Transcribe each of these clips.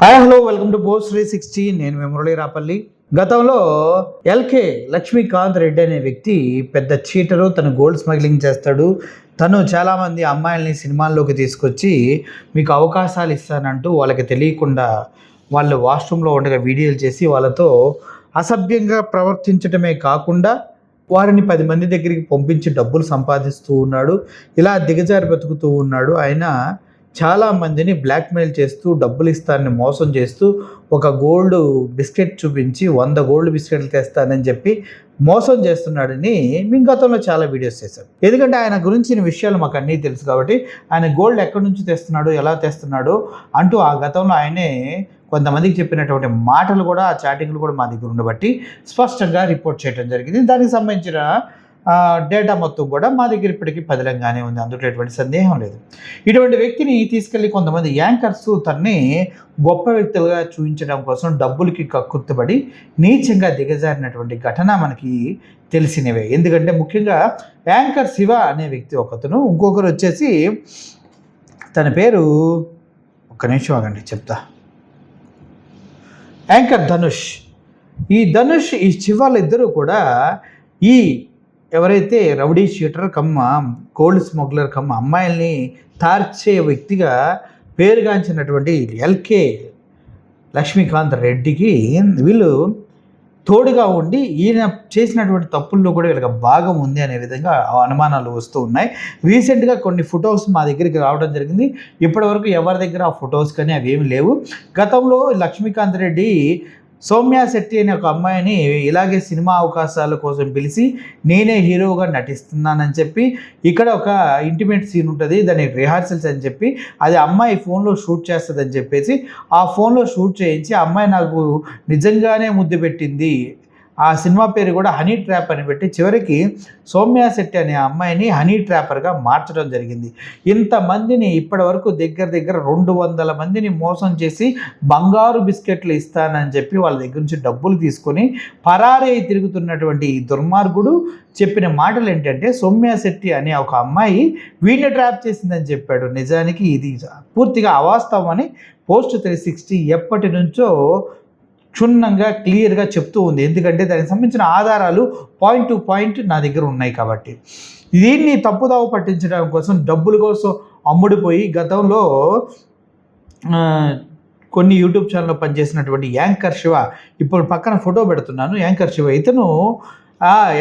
Hi hello welcome to post 360. నేను మెమరళి రాపల్లి. గతంలో LK Lakshmikanth Reddy అనే వ్యక్తి పెద్ద చీటరు. తను గోల్డ్ స్మగ్లింగ్ చేస్తాడు. తను చాలామంది అమ్మాయిల్ని సినిమాల్లోకి తీసుకొచ్చి మీకు అవకాశాలు ఇస్తానంటూ వాళ్ళకి తెలియకుండా వాళ్ళు వాష్రూమ్లో ఉండగా వీడియోలు చేసి వాళ్ళతో అసభ్యంగా ప్రవర్తించడమే కాకుండా వారిని 10 మంది దగ్గరికి పంపించి డబ్బులు సంపాదిస్తూ ఉన్నాడు. ఇలా దిగజారి బతుకుతూ ఉన్నాడు. ఆయన చాలామందిని బ్లాక్మెయిల్ చేస్తూ డబ్బులు ఇస్తానని మోసం చేస్తూ ఒక గోల్డ్ బిస్కెట్ చూపించి 100 గోల్డ్ బిస్కెట్లు తెస్తానని చెప్పి మోసం చేస్తున్నాడని మేము గతంలో చాలా వీడియోస్ చేశాం. ఎందుకంటే ఆయన గురించిన విషయాలు మాకు అన్నీ తెలుసు కాబట్టి ఆయన గోల్డ్ ఎక్కడి నుంచి తెస్తున్నాడు, ఎలా తెస్తున్నాడు అంటూ ఆ గతంలో ఆయనే కొంతమందికి చెప్పినటువంటి మాటలు కూడా, ఆ చాటింగ్లు కూడా మా దగ్గర ఉండబట్టి స్పష్టంగా రిపోర్ట్ చేయడం జరిగింది. దానికి సంబంధించిన డేటా మొత్తం కూడా మా దగ్గర ఇప్పటికీ పదిలంగానే ఉంది. అందులో ఎటువంటి సందేహం లేదు. ఇటువంటి వ్యక్తిని తీసుకెళ్ళి కొంతమంది యాంకర్స్ తన్ని గొప్ప వ్యక్తులుగా చూపించడం కోసం డబ్బులకి కక్కుర్తిపడి నీచంగా దిగజారినటువంటి ఘటన మనకి తెలిసినవే. ఎందుకంటే ముఖ్యంగా యాంకర్ శివ అనే వ్యక్తి ఒకతను, ఇంకొకరు వచ్చేసి తన పేరు ఒక్క నిమిషం ఆగండి చెప్తా, యాంకర్ ధనుష్. ఈ ధనుష్, ఈ శివాళ్ళిద్దరూ కూడా ఈ ఎవరైతే రౌడీ షీటర్ కమ్మ గోల్డ్ స్మగ్లర్ కమ్మ అమ్మాయిల్ని టార్చే వ్యక్తిగా పేరుగాంచినటువంటి ఎల్కే లక్ష్మీకాంత్ రెడ్డికి వీళ్ళు తోడుగా ఉండి ఈయన చేసినటువంటి తప్పుల్లో కూడా వీళ్ళకి భాగం ఉంది అనే విధంగా అనుమానాలు వస్తూ ఉన్నాయి. రీసెంట్గా కొన్ని ఫొటోస్ మా దగ్గరికి రావడం జరిగింది. ఇప్పటివరకు ఎవరి దగ్గర ఆ ఫొటోస్ కానీ అవి ఏమి లేవు. గతంలో లక్ష్మీకాంత్ రెడ్డి సౌమ్య శెట్టి అనే ఒక అమ్మాయిని ఇలాగే సినిమా అవకాశాల కోసం పిలిచి నేనే హీరోగా నటిస్తున్నానని చెప్పి ఇక్కడ ఒక ఇంటిమేట్ సీన్ ఉంటుంది, దాని రిహార్సల్స్ అని చెప్పి అది అమ్మాయి ఫోన్లో షూట్ చేస్తుందని చెప్పేసి ఆ ఫోన్లో షూట్ చేయించి ఆ అమ్మాయి నాకు నిజంగానే ముద్దు పెట్టింది. ఆ సినిమా పేరు కూడా హనీ ట్రాప్ అని పెట్టి చివరికి సౌమ్య శెట్టి అనే అమ్మాయిని హనీ ట్రాపర్గా మార్చడం జరిగింది. ఇంతమందిని ఇప్పటి వరకు దగ్గర 200 మందిని మోసం చేసి బంగారు బిస్కెట్లు ఇస్తానని చెప్పి వాళ్ళ దగ్గర నుంచి డబ్బులు తీసుకొని పరారీ తిరుగుతున్నటువంటి ఈ దుర్మార్గుడు చెప్పిన మాటలు ఏంటంటే సౌమ్య శెట్టి అనే ఒక అమ్మాయి వీడిని ట్రాప్ చేసిందని చెప్పాడు. నిజానికి ఇది పూర్తిగా అవాస్తవం అని పోస్ట్ 360 ఎప్పటి నుంచో క్షుణ్ణంగా క్లియర్గా చెప్తూ ఉంది. ఎందుకంటే దానికి సంబంధించిన ఆధారాలు పాయింట్ టు పాయింట్ నా దగ్గర ఉన్నాయి కాబట్టి దీన్ని తప్పుదావ పట్టించడం కోసం డబ్బుల కోసం అమ్ముడిపోయి గతంలో కొన్ని యూట్యూబ్ ఛానల్లో పనిచేసినటువంటి యాంకర్ శివ, ఇప్పుడు పక్కన ఫోటో పెడుతున్నాను, యాంకర్ శివ ఇతను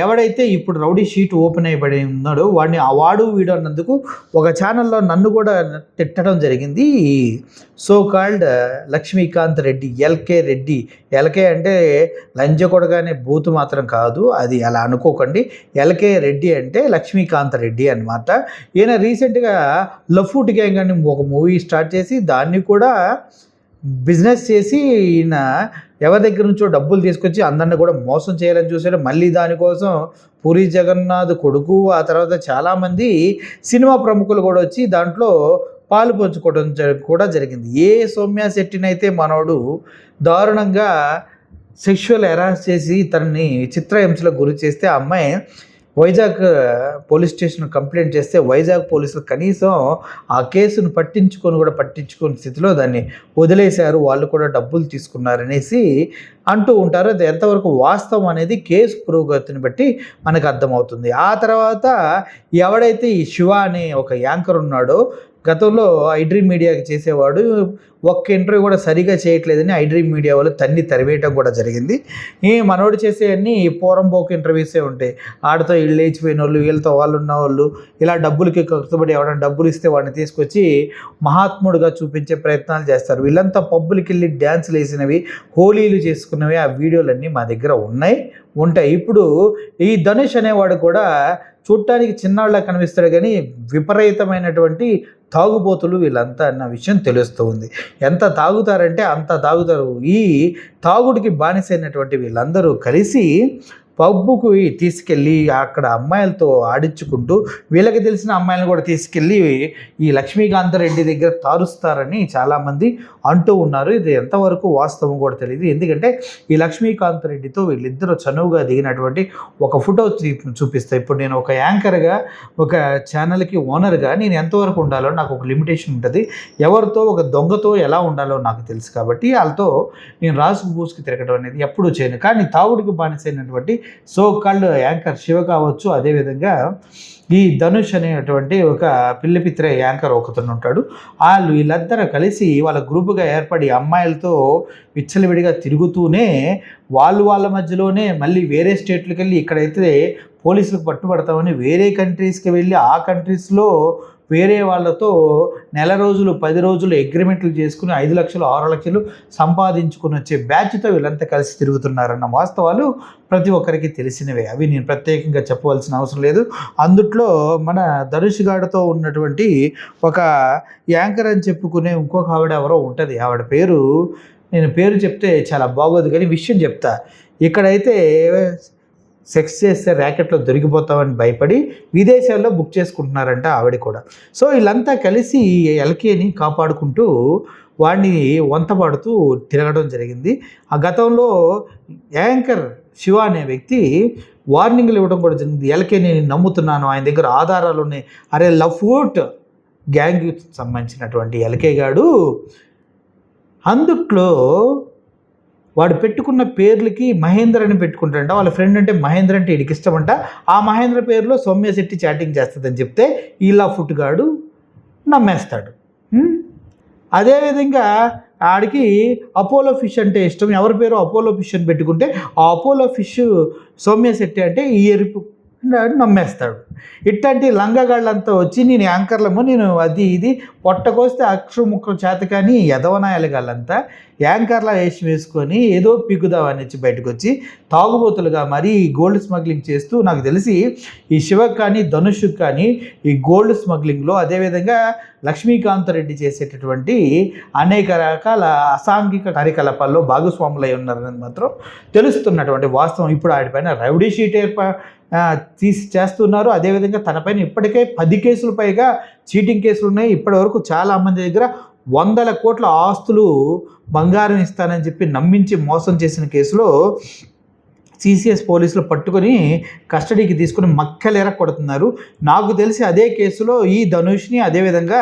ఎవడైతే ఇప్పుడు రౌడీ షీట్ ఓపెన్ అయిపడి ఉన్నాడో వాడిని వాడు వీడు అన్నందుకు ఒక ఛానల్లో నన్ను కూడా తిట్టడం జరిగింది. So called Lakshmikant Reddy, LK Reddy. LK అంటే లంజకొడగానే బూతు మాత్రం కాదు, అది అలా అనుకోకండి. ఎల్కే రెడ్డి అంటే లక్ష్మీకాంత్ రెడ్డి అనమాట. ఈయన రీసెంట్గా లఫ్ట్ గ్యాంగ్ అని ఒక మూవీ స్టార్ట్ చేసి దాన్ని కూడా బిజినెస్ చేసి ఈయన ఎవరి దగ్గర నుంచో డబ్బులు తీసుకొచ్చి అందరిని కూడా మోసం చేయాలని చూశాడు. మళ్ళీ దానికోసం పూరి జగన్నాథ్ కొడుకు, ఆ తర్వాత చాలామంది సినిమా ప్రముఖులు కూడా వచ్చి దాంట్లో పాలు పంచుకోవడం కూడా జరిగింది. ఏ సౌమ్య శెట్టినైతే మనోడు దారుణంగా సెక్షువల్ హెరాస్ చేసి తనని చిత్రహింసలకు గురి చేస్తే ఆ అమ్మాయి వైజాగ్ పోలీస్ స్టేషన్ కంప్లైంట్ చేస్తే వైజాగ్ పోలీసులు కనీసం ఆ కేసును పట్టించుకుని స్థితిలో దాన్ని వదిలేశారు. వాళ్ళు కూడా డబ్బులు తీసుకున్నారనేసి అంటూ ఉంటారు. అది ఎంతవరకు వాస్తవం అనేది కేసు పురోగతిని బట్టి మనకు అర్థమవుతుంది. ఆ తర్వాత ఎవడైతే ఈ శివ అనే ఒక యాంకర్ ఉన్నాడో గతంలో ఐడ్రీమ్ మీడియాకి చేసేవాడు, ఒక్క ఇంటర్వ్యూ కూడా సరిగా చేయట్లేదని ఐడ్రీమ్ మీడియా వాళ్ళు తరివేయటం కూడా జరిగింది. ఈ మనోడు చేసే అన్ని పోరంబోకు ఇంటర్వ్యూసే ఉంటాయి. ఆడితో వీళ్ళు లేచిపోయిన వాళ్ళు, వీళ్ళతో వాళ్ళు ఉన్నవాళ్ళు, ఇలా డబ్బులకి కట్టుబడి ఎవరైనా డబ్బులు ఇస్తే వాడిని తీసుకొచ్చి మహాత్ముడుగా చూపించే ప్రయత్నాలు చేస్తారు. వీళ్ళంతా పబ్బులకి వెళ్ళి డ్యాన్సులు వేసినవి, హోలీలు చేసుకున్నవి ఆ వీడియోలన్నీ మా దగ్గర ఉంటాయి. ఇప్పుడు ఈ ధనుష్ అనేవాడు కూడా చూడటానికి చిన్నాళ్ళ కనిపిస్తాడు కానీ విపరీతమైనటువంటి తాగుబోతులు వీళ్ళంతా అన్న విషయం తెలుస్తూ ఉంది. ఎంత తాగుతారంటే అంత తాగుతారు. ఈ తాగుడికి బానిసైనటువంటి వీళ్ళందరూ కలిసి పబ్బుకు తీసుకెళ్ళి అక్కడ అమ్మాయిలతో ఆడించుకుంటూ వీళ్ళకి తెలిసిన అమ్మాయిలను కూడా తీసుకెళ్ళి ఈ లక్ష్మీకాంతరెడ్డి దగ్గర తారుస్తారని చాలామంది అంటూ ఉన్నారు. ఇది ఎంతవరకు వాస్తవం కూడా తెలియదు. ఎందుకంటే ఈ లక్ష్మీకాంతరెడ్డితో వీళ్ళిద్దరూ చనువుగా దిగినటువంటి ఒక ఫోటో చూపిస్తాయి. ఇప్పుడు నేను ఒక యాంకర్గా, ఒక ఛానల్కి ఓనర్గా నేను ఎంతవరకు ఉండాలో నాకు ఒక లిమిటేషన్ ఉంటుంది. ఎవరితో ఒక దొంగతో ఎలా ఉండాలో నాకు తెలుసు. కాబట్టి వాళ్ళతో నేను రాసుకు పూసుకు తిరగడం అనేది ఎప్పుడూ చేయను. కానీ తాగుడికి బానిసైనటువంటి సో కాల్డ్ యాంకర్ శివ కావచ్చు, అదేవిధంగా ఈ ధనుష్ అనేటువంటి ఒక పిల్లిపిత్రే యాంకర్ ఒకతను ఉంటాడు. వీళ్ళందరూ కలిసి వాళ్ళ గ్రూపుగా ఏర్పడి అమ్మాయిలతో విచ్చలవిడిగా తిరుగుతూనే వాళ్ళ మధ్యలోనే మళ్ళీ వేరే స్టేట్లకు వెళ్ళి ఇక్కడైతే పోలీసులకు పట్టుబడతామని వేరే కంట్రీస్కి వెళ్ళి ఆ కంట్రీస్లో వేరే వాళ్ళతో నెల రోజులు 10 రోజులు అగ్రిమెంట్లు చేసుకుని 5 లక్షలు 6 లక్షలు సంపాదించుకుని వచ్చే బ్యాచ్తో వీళ్ళంతా కలిసి తిరుగుతున్నారన్న వాస్తవాలు ప్రతి ఒక్కరికి తెలిసినవే. అవి నేను ప్రత్యేకంగా చెప్పవలసిన అవసరం లేదు. అందుట్లో మన ధనుష్ గాడితో ఉన్నటువంటి ఒక యాంకర్ అని చెప్పుకునే ఇంకొక ఆవిడ ఎవరో ఉంటుంది. ఆవిడ పేరు నేను చెప్తే చాలా బాగోదు, కానీ విషయం చెప్తా. ఇక్కడైతే సెక్స్ చేస్తే ర్యాకెట్లో దొరికిపోతామని భయపడి విదేశాల్లో బుక్ చేసుకుంటున్నారంట ఆవిడ కూడా. సో వీళ్ళంతా కలిసి ఎల్కేని కాపాడుకుంటూ వాడిని వంతపాడుతూ తిరగడం జరిగింది. ఆ గతంలో యాంకర్ శివ అనే వ్యక్తి వార్నింగ్లు ఇవ్వడం కూడా జరిగింది. ఎల్కేని నమ్ముతున్నాను, ఆయన దగ్గర ఆధారాలు ఉన్నాయి. అరే లఫ్ట్ గ్యాంగ్కి సంబంధించినటువంటి ఎల్కే గాడు అందుట్లో వాడు పెట్టుకున్న పేర్లకి మహేంద్ర అని పెట్టుకుంటాడంట. వాళ్ళ ఫ్రెండ్ అంటే మహేంద్ర అంటే వీడికి ఇష్టమంట. ఆ మహేంద్ర పేరులో సౌమ్య శెట్టి చాటింగ్ చేస్తుందని చెప్తే ఇలా ఫుట్గాడు నమ్మేస్తాడు. అదేవిధంగా ఆడికి అపోలో ఫిష్ అంటే ఇష్టం. ఎవరి పేరు అపోలో ఫిష్ అని పెట్టుకుంటే ఆ అపోలో ఫిష్ సౌమ్య శెట్టి అంటే ఈ ఎరుపు నమ్మేస్తాడు. ఇట్లాంటి లంగగాళ్ళంతా వచ్చి నేను యాంకర్లము, నేను అది ఇది పొట్టకొస్తే అక్షర ముక్కలు చేత కానీ ఎదవనాయలుగాళ్ళంతా యాంకర్లా వేసుకొని ఏదో పిగుదామని వచ్చి బయటకు వచ్చి తాగుబోతులుగా మరి గోల్డ్ స్మగ్లింగ్ చేస్తూ, నాకు తెలిసి ఈ శివకు కానీ ధనుష్కి కానీ ఈ గోల్డ్ స్మగ్లింగ్లో, అదేవిధంగా లక్ష్మీకాంతరెడ్డి చేసేటటువంటి అనేక రకాల అసాంఘిక కార్యకలాపాల్లో భాగస్వాములై ఉన్నారని మాత్రం తెలుస్తున్నటువంటి వాస్తవం. ఇప్పుడు ఆడిపైన రౌడీ షీట్ చేస్తున్నారు. అదేవిధంగా తనపైన ఇప్పటికే 10 కేసులు పైగా చీటింగ్ కేసులు ఉన్నాయి. ఇప్పటివరకు చాలామంది దగ్గర 100 కోట్ల ఆస్తులు బంగారం ఇస్తానని చెప్పి నమ్మించి మోసం చేసిన కేసులో సిసిఎస్ పోలీసులు పట్టుకొని కస్టడీకి తీసుకుని మక్కలేర కొడుతున్నారు. నాకు తెలిసి అదే కేసులో ఈ ధనుష్ని, అదేవిధంగా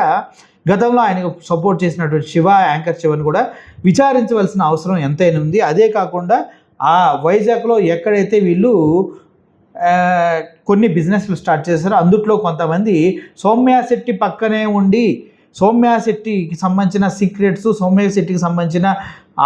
గతంలో ఆయనకు సపోర్ట్ చేసినటువంటి యాంకర్ శివని కూడా విచారించవలసిన అవసరం ఎంతైనా ఉంది. అదే కాకుండా ఆ వైజాగ్లో ఎక్కడైతే వీళ్ళు కొన్ని బిజినెస్లు స్టార్ట్ చేశారో అందుట్లో కొంతమంది సౌమ్య శెట్టి పక్కనే ఉండి సౌమ్య శెట్టికి సంబంధించిన సీక్రెట్స్, సౌమ్య శెట్టికి సంబంధించిన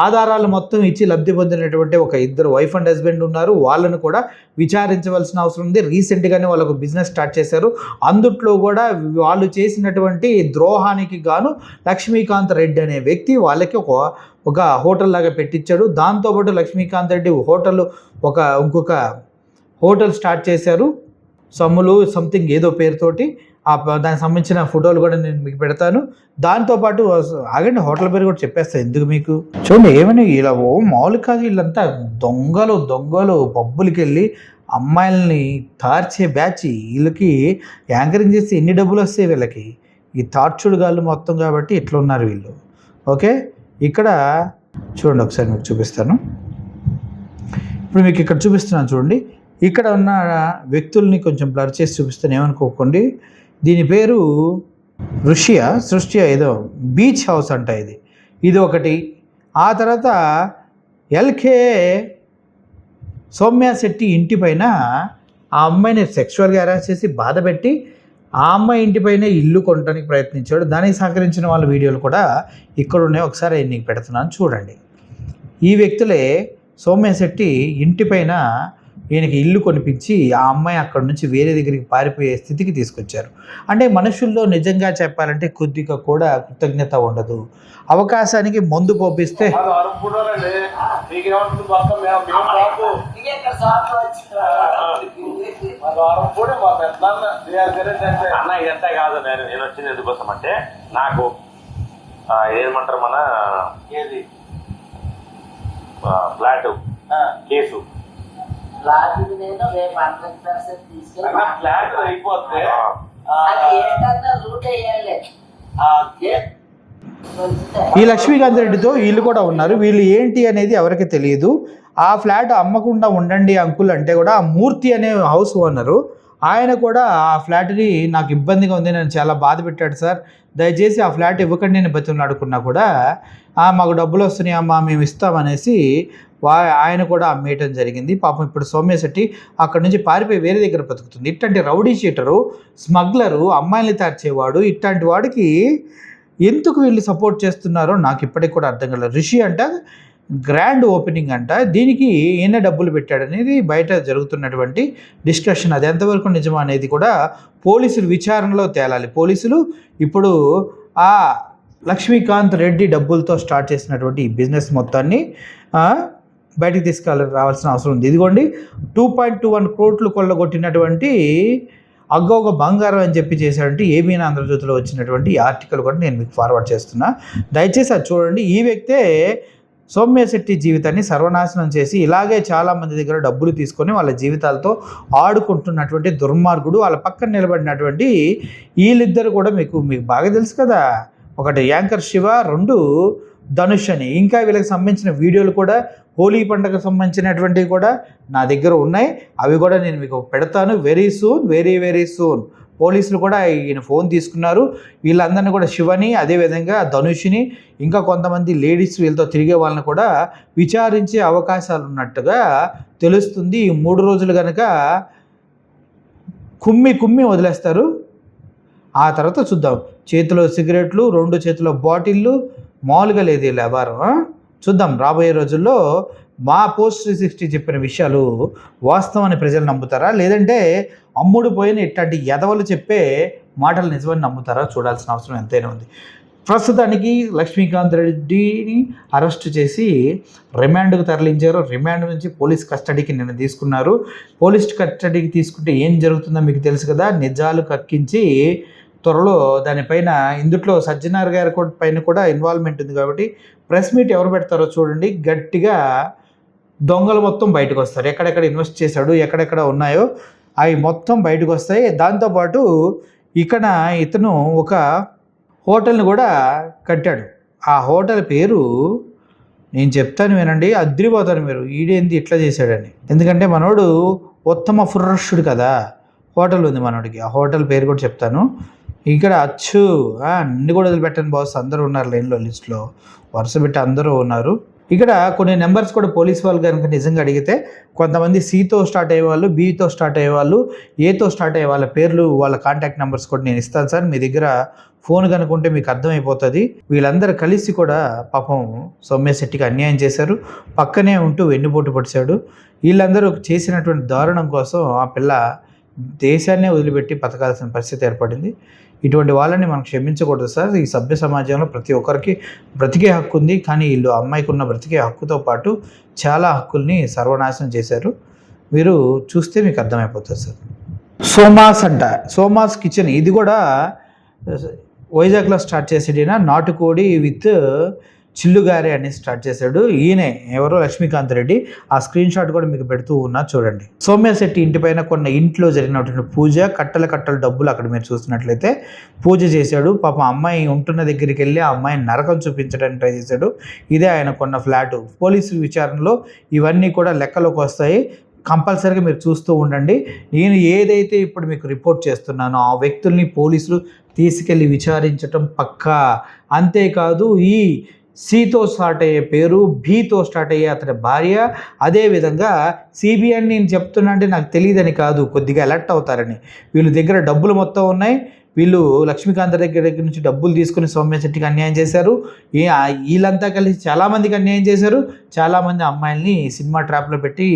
ఆధారాలు మొత్తం ఇచ్చి లబ్ధి పొందినటువంటి ఒక 2 వైఫ్ అండ్ హస్బెండ్ ఉన్నారు. వాళ్ళను కూడా విచారించవలసిన అవసరం ఉంది. రీసెంట్గానే వాళ్ళకు బిజినెస్ స్టార్ట్ చేశారు. అందుట్లో కూడా వాళ్ళు చేసినటువంటి ద్రోహానికి గాను లక్ష్మీకాంత్ రెడ్డి అనే వ్యక్తి వాళ్ళకి ఒక హోటల్ లాగా పెట్టించాడు. దాంతోపాటు లక్ష్మీకాంత్ రెడ్డి ఇంకొక హోటల్ స్టార్ట్ చేశారు. సమ్ములు సంథింగ్ ఏదో పేరుతోటి. దానికి సంబంధించిన ఫోటోలు కూడా నేను మీకు పెడతాను. దాంతోపాటు ఆగండి, హోటల్ పేరు కూడా చెప్పేస్తాను ఎందుకు మీకు. చూడండి, ఏమని ఇలా మామూలు కాదు, వీళ్ళంతా దొంగలు పబ్బులకి వెళ్ళి అమ్మాయిల్ని తార్చే బ్యాచ్. వీళ్ళకి యాంకరింగ్ చేస్తే ఎన్ని డబ్బులు వస్తాయి వీళ్ళకి. ఈ తార్చుడు గాళ్ళు మొత్తం కాబట్టి ఇట్లా ఉన్నారు వీళ్ళు. ఓకే, ఇక్కడ చూడండి, ఒకసారి మీకు చూపిస్తాను. ఇప్పుడు మీకు ఇక్కడ చూపిస్తున్నాను చూడండి. ఇక్కడ ఉన్న వ్యక్తుల్ని కొంచెం బ్లర్ చేసి చూపిస్తాను, ఏమనుకోకండి. దీని పేరు సృష్టి ఏదో బీచ్ హౌస్ అంట. ఇది ఒకటి. ఆ తర్వాత ఎల్కే సౌమ్య శెట్టి ఇంటి పైన ఆ అమ్మాయిని సెక్షువల్గా హెరాస్ చేసి బాధ పెట్టి ఆ అమ్మాయి ఇంటిపైన ఇల్లు కొనడానికి ప్రయత్నించాడు. దానికి సహకరించిన వాళ్ళ వీడియోలు కూడా ఇక్కడ ఉన్నాయి. ఒకసారి నీకు పెడుతున్నాను చూడండి. ఈ వ్యక్తులే సౌమ్య శెట్టి ఇంటిపైన ఈయనకి ఇల్లు కొనిపించి ఆ అమ్మాయి అక్కడ నుంచి వేరే దగ్గరికి పారిపోయే స్థితికి తీసుకొచ్చారు. అంటే మనుషుల్లో నిజంగా చెప్పాలంటే కొద్దిగా కూడా కృతజ్ఞత ఉండదు. అవకాశానికి మందు పోపిస్తే అన్న ఇదంతా కాదు. నేను వచ్చింది ఎందుకోసం అంటే నాకు ఏమంటారు మన ఫ్లాట్ కేసు రాత్రి నేను రేపు 100% తీసుకెళ్ళి ఫ్లాట్ అయిపోతే అది ఏంటన్నా రూట్ వేయాలి. ఈ లక్ష్మీకాంత్ రెడ్డితో వీళ్ళు కూడా ఉన్నారు. వీళ్ళు ఏంటి అనేది ఎవరికి తెలియదు. ఆ ఫ్లాట్ అమ్మకుండా ఉండండి అంకుల్ అంటే కూడా ఆ మూర్తి అనే హౌస్ ఓనరు ఆయన కూడా ఆ ఫ్లాట్ని నాకు ఇబ్బందిగా ఉంది, నన్ను చాలా బాధ పెట్టాడు సార్, దయచేసి ఆ ఫ్లాట్ ఇవ్వకండి నేను బతిమలాడుకున్నా కూడా మాకు డబ్బులు వస్తున్నాయి అమ్మా మేము ఇస్తామనేసి ఆయన కూడా అమ్మేయటం జరిగింది. పాపం ఇప్పుడు సౌమ్య శెట్టి అక్కడ నుంచి పారిపోయి వేరే దగ్గర బతుకుతుంది. ఇట్లాంటి రౌడీ షీటరు, స్మగ్లరు, అమ్మాయిల్ని తయారుచేవాడు ఇట్లాంటి వాడికి ఎందుకు వీళ్ళు సపోర్ట్ చేస్తున్నారో నాకు ఇప్పటికి కూడా అర్థం కాలేదు. రిషి అంట గ్రాండ్ ఓపెనింగ్ అంట, దీనికి ఈయన డబ్బులు పెట్టాడనేది బయట జరుగుతున్నటువంటి డిస్కషన్. అది ఎంతవరకు నిజమా అనేది కూడా పోలీసులు విచారణలో తేలాలి. పోలీసులు ఇప్పుడు ఆ లక్ష్మీకాంత్ రెడ్డి డబ్బులతో స్టార్ట్ చేసినటువంటి ఈ బిజినెస్ మొత్తాన్ని బయటికి తీసుకురావాల్సిన అవసరం ఉంది. ఇదిగోండి 2.21 కోట్లు కొల్లగొట్టినటువంటి అగ్గోగ బంగారం అని చెప్పి చేశాడంటే ఏబీఎన్ ఆంధ్రజ్యోతిలో వచ్చినటువంటి ఈ ఆర్టికల్ కూడా నేను మీకు ఫార్వర్డ్ చేస్తున్నా, దయచేసి అది చూడండి. ఈ వ్యక్తే సౌమ్య శెట్టి జీవితాన్ని సర్వనాశనం చేసి ఇలాగే చాలామంది దగ్గర డబ్బులు తీసుకొని వాళ్ళ జీవితాలతో ఆడుకుంటున్నటువంటి దుర్మార్గుడు. వాళ్ళ పక్కన నిలబడినటువంటి వీళ్ళిద్దరు కూడా మీకు బాగా తెలుసు కదా, ఒకటి యాంకర్ శివ, 2 ధనుష్ అని. ఇంకా వీళ్ళకి సంబంధించిన వీడియోలు కూడా హోలీ పండుగకు సంబంధించినటువంటివి కూడా నా దగ్గర ఉన్నాయి. అవి కూడా నేను మీకు పెడతాను వెరీ సూన్, వెరీ సూన్. పోలీసులు కూడా ఈయన ఫోన్ తీసుకున్నారు. వీళ్ళందరినీ కూడా శివని, అదేవిధంగా ధనుష్ని, ఇంకా కొంతమంది లేడీస్ వీళ్ళతో తిరిగే వాళ్ళని కూడా విచారించే అవకాశాలు ఉన్నట్టుగా తెలుస్తుంది. ఈ 3 రోజులు కనుక కుమ్మి వదిలేస్తారు. ఆ తర్వాత చూద్దాం. చేతిలో సిగరెట్లు, 2 చేతిలో బాటిళ్ళు, మామూలుగా లేదు ఈ వ్యాపారం. చూద్దాం రాబోయే రోజుల్లో మా పోస్ట్ 360 చెప్పిన విషయాలు వాస్తవాన్ని ప్రజలు నమ్ముతారా, లేదంటే అమ్ముడు పోయిన ఇట్లాంటి ఎదవలు చెప్పే మాటలు నిజమని నమ్ముతారా చూడాల్సిన అవసరం ఎంతైనా ఉంది. ప్రస్తుతానికి లక్ష్మీకాంత్ రెడ్డిని అరెస్ట్ చేసి రిమాండ్కు తరలించారు. రిమాండ్ నుంచి పోలీస్ కస్టడీకి నిన్న తీసుకున్నారు. పోలీస్ కస్టడీకి తీసుకుంటే ఏం జరుగుతుందో మీకు తెలుసు కదా, నిజాలు కక్కించి త్వరలో దానిపైన ఇందుట్లో సజ్జనార్ గారి పైన కూడా ఇన్వాల్వ్మెంట్ ఉంది కాబట్టి ప్రెస్ మీట్ ఎవరు పెడతారో చూడండి. గట్టిగా దొంగలు మొత్తం బయటకు వస్తారు, ఎక్కడెక్కడ ఇన్వెస్ట్ చేశాడు, ఎక్కడెక్కడ ఉన్నాయో అవి మొత్తం బయటకు వస్తాయి. దాంతోపాటు ఇక్కడ ఇతను ఒక హోటల్ని కూడా కట్టాడు. ఆ హోటల్ పేరు నేను చెప్తాను వినండి, అద్రిపోతాను మీరు, ఈడేంది ఇట్లా చేశాడని. ఎందుకంటే మనోడు ఉత్తమ పురుషుడు కదా, హోటల్ ఉంది మనోడికి. ఆ హోటల్ పేరు కూడా చెప్తాను. ఇక్కడ అన్ని కూడా వదిలిపెట్టండి బాస్, అందరూ ఉన్నారు లైన్లో, లిస్ట్లో వరుస పెట్టి అందరూ ఉన్నారు. ఇక్కడ కొన్ని నెంబర్స్ కూడా పోలీస్ వాళ్ళు కనుక నిజంగా అడిగితే కొంతమంది సితో స్టార్ట్ అయ్యేవాళ్ళు, బితో స్టార్ట్ అయ్యేవాళ్ళు, ఏతో స్టార్ట్ అయ్యే వాళ్ళ పేర్లు, వాళ్ళ కాంటాక్ట్ నెంబర్స్ కూడా నేను ఇస్తాను సార్. మీ దగ్గర ఫోన్ కనుకుంటే మీకు అర్థమైపోతుంది. వీళ్ళందరూ కలిసి కూడా పాపం సౌమ్య శెట్టికి అన్యాయం చేశారు. పక్కనే ఉంటూ వెన్నుపోటు పొడిచాడు. వీళ్ళందరూ చేసినటువంటి దారుణం కోసం ఆ పిల్ల దేశాన్నే వదిలిపెట్టి బతకాల్సిన పరిస్థితి ఏర్పడింది. ఇటువంటి వాళ్ళని మనం క్షమించకూడదు సార్. ఈ సభ్య సమాజంలో ప్రతి ఒక్కరికి బ్రతికే హక్కు ఉంది, కానీ వీళ్ళు అమ్మాయికి ఉన్న బ్రతికే హక్కుతో పాటు చాలా హక్కుల్ని సర్వనాశనం చేశారు. మీరు చూస్తే మీకు అర్థమైపోతుంది సార్. సోమాస్ అంట, సోమాస్ కిచెన్, ఇది కూడా వైజాగ్లో స్టార్ట్ చేసేడినా నాటుకోడి విత్ చిల్లుగారే అని స్టార్ట్ చేశాడు. ఈయనే ఎవరో లక్ష్మీకాంత్ రెడ్డి. ఆ స్క్రీన్ షాట్ కూడా మీకు పెడుతూ ఉన్నా చూడండి. సౌమ్య శెట్టి ఇంటిపైన కొన్ని ఇంట్లో జరిగినటువంటి పూజ, కట్టల డబ్బులు అక్కడ మీరు చూస్తున్నట్లయితే పూజ చేశాడు. పాపం అమ్మాయి ఉంటున్న దగ్గరికి వెళ్ళి ఆ అమ్మాయిని నరకం చూపించడానికి ట్రై చేశాడు. ఇదే ఆయన కొన్న ఫ్లాటు. పోలీసు విచారణలో ఇవన్నీ కూడా లెక్కలోకి వస్తాయి. కంపల్సరీగా మీరు చూస్తూ ఉండండి. నేను ఏదైతే ఇప్పుడు మీకు రిపోర్ట్ చేస్తున్నానో ఆ వ్యక్తుల్ని పోలీసులు తీసుకెళ్ళి విచారించటం పక్కా. అంతేకాదు ఈ సితో స్టార్ట్ అయ్యే పేరు, బితో స్టార్ట్ అయ్యే అతని భార్య, అదేవిధంగా సిబిఐని నేను చెప్తున్నా అంటే నాకు తెలియదని కాదు, కొద్దిగా అలర్ట్ అవుతారని. వీళ్ళ దగ్గర డబ్బులు మొత్తం ఉన్నాయి. వీళ్ళు లక్ష్మీకాంత్ దగ్గర నుంచి డబ్బులు తీసుకుని సౌమ్య శెట్టికి అన్యాయం చేశారు. వీళ్ళంతా కలిసి చాలామందికి అన్యాయం చేశారు. చాలామంది అమ్మాయిల్ని సినిమా ట్రాప్లో పెట్టి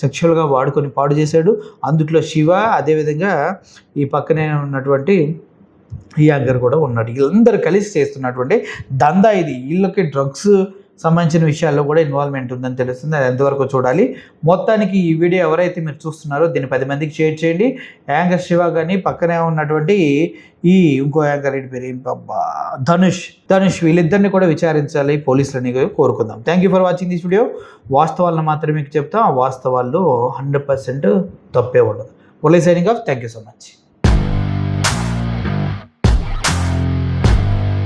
సెక్షువల్గా వాడుకొని పాడు చేశాడు. అందుట్లో శివ, అదేవిధంగా ఈ పక్కనే ఉన్నటువంటి ఈ యాంకర్ కూడా ఉన్నాడు. వీళ్ళందరూ కలిసి చేస్తున్నటువంటి దందా ఇది. వీళ్ళకి డ్రగ్స్ సంబంధించిన విషయాల్లో కూడా ఇన్వాల్వ్మెంట్ ఉందని తెలుస్తుంది. అది ఎంతవరకు చూడాలి. మొత్తానికి ఈ వీడియో ఎవరైతే మీరు చూస్తున్నారో దీన్ని 10 మందికి షేర్ చేయండి. యాంకర్ శివ కానీ పక్కనే ఉన్నటువంటి ఈ ఇంకో యాంకర్ ఇంటి పేరు ఏంటబ్బా, ధనుష్ వీళ్ళిద్దరిని కూడా విచారించాలి పోలీసులని కోరుకుందాం. Thank you for watching this video. వాస్తవాలను మాత్రమే మీకు చెప్తాం. ఆ వాస్తవాల్లో 100% తప్పే ఉండదు. Police signing off. Thank you so much.